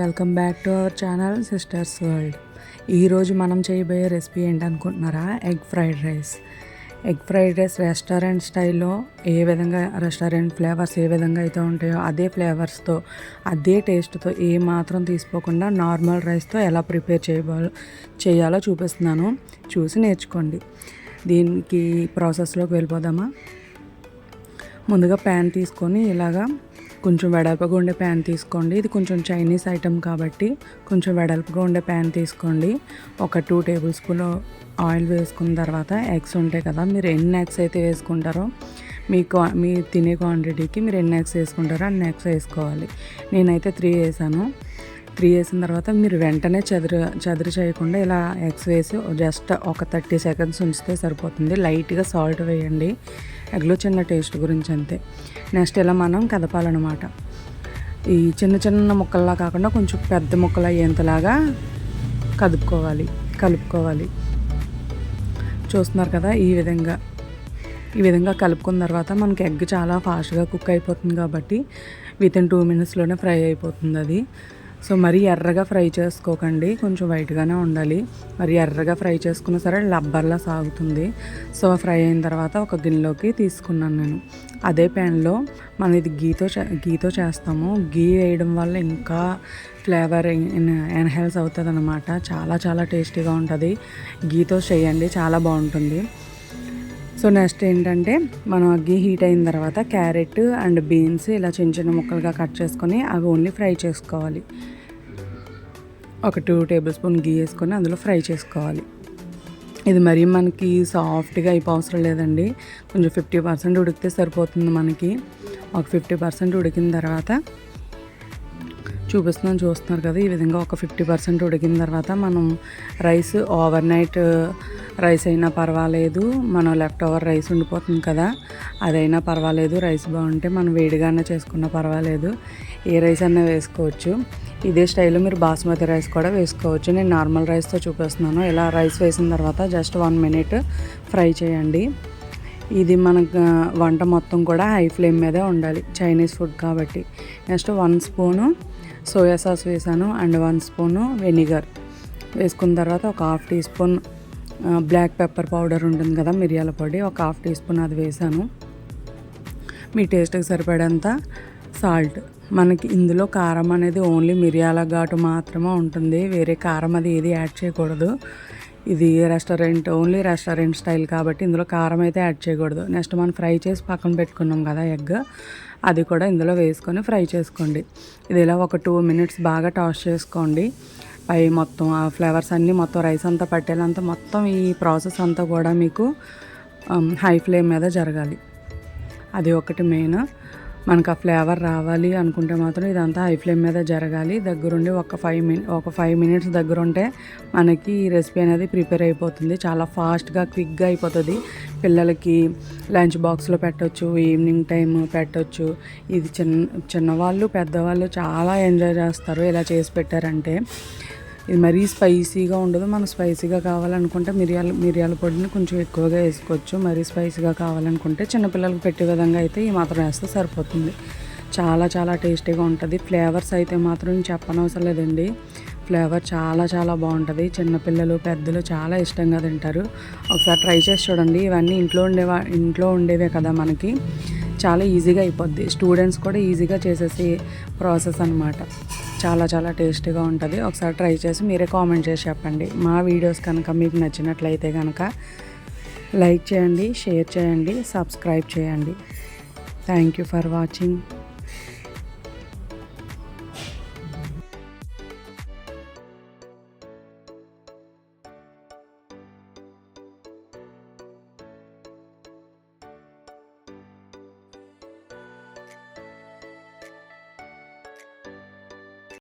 Welcome back to our channel Sisters World. ఈరోజు మనం చేయబోయే రెసిపీ ఏంటనుకుంటున్నారా? Egg fried rice. Egg fried rice restaurant స్టైల్లో ఏ విధంగా రెస్టారెంట్ ఫ్లేవర్స్ ఏ విధంగా అయితే ఉంటాయో అదే ఫ్లేవర్స్తో అదే టేస్ట్తో ఏ మాత్రం తీసుకోకుండా నార్మల్ రైస్తో ఎలా ప్రిపేర్ చేయాలో చూపిస్తున్నాను. చూసి నేర్చుకోండి. దీనికి ప్రాసెస్లోకి వెళ్ళిపోదామా? ముందుగా ప్యాన్ తీసుకొని ఇలాగా కొంచెం వెడల్పుగా ఉండే ప్యాన్ తీసుకోండి. ఇది కొంచెం చైనీస్ ఐటెం కాబట్టి కొంచెం వెడల్పుగా ఉండే ప్యాన్ తీసుకోండి. ఒక 2 టేబుల్ స్పూన్ ఆయిల్ వేసుకున్న తర్వాత ఎగ్స్ ఉంటాయి కదా, మీరు ఎన్ని ఎగ్స్ అయితే వేసుకుంటారో మీ తినే క్వాంటిటీకి మీరు ఎన్ని ఎగ్స్ వేసుకుంటారో అన్ని ఎగ్స్ వేసుకోవాలి. నేనైతే 3 వేసాను. 3 వేసిన తర్వాత మీరు వెంటనే చెదరు చేయకుండా ఇలా ఎగ్స్ వేసి జస్ట్ ఒక 30 సెకండ్స్ ఉంచితే సరిపోతుంది. లైట్గా సాల్ట్ వేయండి, ఎగ్లో చిన్న టేస్ట్ గురించి అంతే. నెక్స్ట్ ఇలా మనం కదపాలన్నమాట. ఈ చిన్న చిన్న ముక్కల్లా కాకుండా కొంచెం పెద్ద ముక్కలు అయ్యేంతలాగా కలుపుకోవాలి. చూస్తున్నారు కదా, ఈ విధంగా కలుపుకున్న తర్వాత మనకి ఎగ్ చాలా ఫాస్ట్గా కుక్ అయిపోతుంది కాబట్టి వితిన్ 2 మినిట్స్లోనే ఫ్రై అయిపోతుంది అది. సో మరీ ఎర్రగా ఫ్రై చేసుకోకండి, కొంచెం వైట్గానే ఉండాలి. మరి ఎర్రగా ఫ్రై చేసుకున్నా సరే లబ్బర్లా సాగుతుంది. సో ఫ్రై అయిన తర్వాత ఒక గిన్నెలోకి తీసుకున్నాను నేను. అదే ప్యాన్లో మనం ఇది గీతో చేస్తాము. గీ వేయడం వల్ల ఇంకా ఫ్లేవర్ ఎన్హాన్స్ అవుతుంది అన్నమాట. చాలా చాలా టేస్టీగా ఉంటుంది. గీతో చేయండి, చాలా బాగుంటుంది. సో నెక్స్ట్ ఏంటంటే మనం గీ హీట్ అయిన తర్వాత క్యారెట్ అండ్ బీన్స్ ఇలా చిన్న చిన్న ముక్కలుగా కట్ చేసుకొని అవి ఓన్లీ ఫ్రై చేసుకోవాలి. ఒక 2 టేబుల్ స్పూన్ గీ వేసుకొని అందులో ఫ్రై చేసుకోవాలి. ఇది మరీ మనకి సాఫ్ట్గా అయిపోవసరం లేదండి, కొంచెం 50% ఉడికితే సరిపోతుంది మనకి. ఒక 50% ఉడికిన తర్వాత చూస్తున్నారు కదా, ఈ విధంగా ఒక 50% ఉడికిన తర్వాత మనం రైస్ ఓవర్ నైట్ రైస్ అయినా పర్వాలేదు, మనం లెఫ్ట్ ఓవర్ రైస్ ఉండిపోతుంది కదా, అదైనా పర్వాలేదు. రైస్ బాగుంటే మనం వేడిగానే చేసుకున్నా పర్వాలేదు, ఏ రైస్ అయినా వేసుకోవచ్చు. ఇదే స్టైల్లో మీరు బాస్మతి రైస్ కూడా వేసుకోవచ్చు. నేను నార్మల్ రైస్తో చూపిస్తున్నాను. ఇలా రైస్ వేసిన తర్వాత జస్ట్ 1 మినిట్ ఫ్రై చేయండి. ఇది మనకు వంట మొత్తం కూడా హై ఫ్లేమ్ మీదే ఉండాలి, చైనీస్ ఫుడ్ కాబట్టి. నెక్స్ట్ 1 స్పూను సోయా సాస్ వేసాను అండ్ 1 స్పూను వెనిగర్ వేసుకున్న తర్వాత ఒక 1/2 teaspoon black pepper powder ఉంటుంది కదా, మిరియాల పొడి, ఒక 1/2 టీ స్పూన్ అది వేసాను. మీ టేస్ట్కి సరిపడేంత సాల్ట్. మనకి ఇందులో కారం అనేది ఓన్లీ మిరియాల ఘాటు మాత్రమే ఉంటుంది, వేరే కారం అది ఏది యాడ్ చేయకూడదు. ఇది ఓన్లీ రెస్టారెంట్ స్టైల్ కాబట్టి ఇందులో కారం అయితే యాడ్ చేయకూడదు. నెక్స్ట్ మనం ఫ్రై చేసి పక్కన పెట్టుకున్నాం కదా ఎగ్, అది కూడా ఇందులో వేసుకొని ఫ్రై చేసుకోండి. ఇది ఇలా ఒక 2 మినిట్స్ బాగా టాస్ చేసుకోండి. పై మొత్తం ఆ ఫ్లేవర్స్ అన్నీ మొత్తం రైస్ అంతా పట్టేలంతా మొత్తం ఈ ప్రాసెస్ అంతా కూడా మీకు హై ఫ్లేమ్ మీద జరగాలి. అది ఒకటి మెయిన్. మనకు ఆ ఫ్లేవర్ రావాలి అనుకుంటే మాత్రం ఇదంతా హై ఫ్లేమ్ మీద జరగాలి. దగ్గరుండి ఒక 5 మినిట్స్ దగ్గరుంటే మనకి ఈ రెసిపీ అనేది ప్రిపేర్ అయిపోతుంది. చాలా ఫాస్ట్గా క్విక్గా అయిపోతుంది. పిల్లలకి లంచ్ బాక్స్లో పెట్టవచ్చు, ఈవినింగ్ టైం పెట్టవచ్చు. ఇది చిన్నవాళ్ళు పెద్దవాళ్ళు చాలా ఎంజాయ్ చేస్తారు ఇలా చేసి పెట్టారంటే. ఇది మరీ స్పైసీగా ఉండదు. మనం స్పైసీగా కావాలనుకుంటే మిరియాల పొడిని కొంచెం ఎక్కువగా వేసుకోవచ్చు. మరీ స్పైసీగా కావాలనుకుంటే చిన్నపిల్లలకు పెట్టే విధంగా అయితే ఈ మాత్రం వేస్తే సరిపోతుంది. చాలా చాలా టేస్టీగా ఉంటుంది. ఫ్లేవర్స్ అయితే మాత్రం చెప్పనవసరం లేదండి, ఫ్లేవర్ చాలా చాలా బాగుంటుంది. చిన్నపిల్లలు పెద్దలు చాలా ఇష్టంగా తింటారు. ఒకసారి ట్రై చేసి చూడండి. ఇవన్నీ ఇంట్లో ఉండేవే కదా మనకి, చాలా ఈజీగా అయిపోద్ది. స్టూడెంట్స్ కూడా ఈజీగా చేసేసే ప్రాసెస్ అనమాట. చాలా చాలా టేస్టీగా ఉంటుంది. ఒకసారి ట్రై చేసి మీరే కామెంట్ చేసి చెప్పండి. మా వీడియోస్ కనుక మీకు నచ్చినట్లయితే కనుక లైక్ చేయండి, షేర్ చేయండి, సబ్స్క్రైబ్ చేయండి. Thank you for watching.